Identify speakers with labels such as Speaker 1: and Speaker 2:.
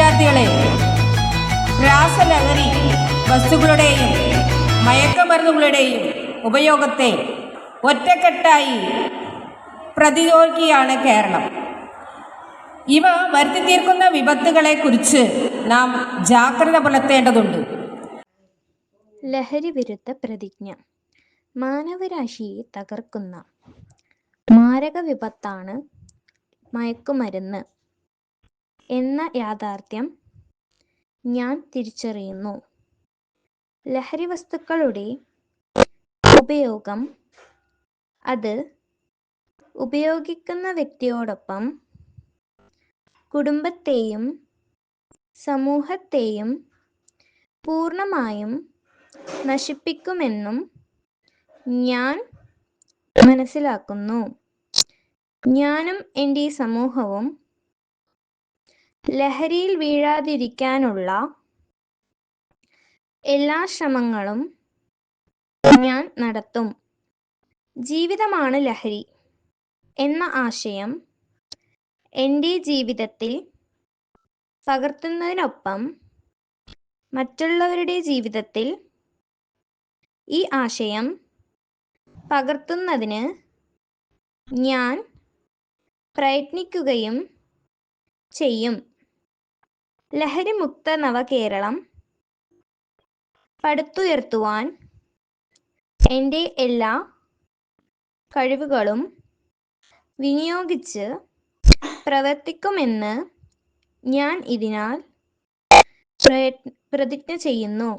Speaker 1: വിദ്യാർത്ഥികളെ രാസലഹരി വസ്തുക്കളുടെയും മയക്കുമരുന്നുകളുടെയും ഉപയോഗത്തെ ഒറ്റക്കെട്ടായി പ്രതിരോധിക്കുകയാണ് കേരളം. ഇവ വരുത്തി തീർക്കുന്ന വിപത്തുകളെക്കുറിച്ച് നാം ജാഗ്രത പുലർത്തേണ്ടതുണ്ട്.
Speaker 2: ലഹരി വിരുദ്ധ പ്രതിജ്ഞ. മാനവരാശിയെ തകർക്കുന്ന മാരക വിപത്താണ് മയക്കുമരുന്ന് എന്ന യാഥാർത്ഥ്യം ഞാൻ തിരിച്ചറിയുന്നു. ലഹരി വസ്തുക്കളുടെ ഉപയോഗം അത് ഉപയോഗിക്കുന്ന വ്യക്തിയോടൊപ്പം കുടുംബത്തെയും സമൂഹത്തെയും പൂർണ്ണമായും നശിപ്പിക്കുമെന്നും ഞാൻ മനസ്സിലാക്കുന്നു. ഞാനും എൻ്റെ സമൂഹവും ലഹരിയിൽ വീഴാതിരിക്കാനുള്ള എല്ലാ ശ്രമങ്ങളും ഞാൻ നടത്തും. ജീവിതമാണ് ലഹരി എന്ന ആശയം എൻ്റെ ജീവിതത്തിൽ പകർത്തുന്നതിനൊപ്പം മറ്റുള്ളവരുടെ ജീവിതത്തിൽ ഈ ആശയം പകർത്തുന്നതിന് ഞാൻ പ്രയത്നിക്കുകയും ചെയ്യും. ലഹരിമുക്ത നവകേരളം പടുത്തുയർത്തുവാൻ എൻ്റെ എല്ലാ കഴിവുകളും വിനിയോഗിച്ച് പ്രവർത്തിക്കുമെന്ന് ഞാൻ ഇതിനാൽ പ്രതിജ്ഞ ചെയ്യുന്നു.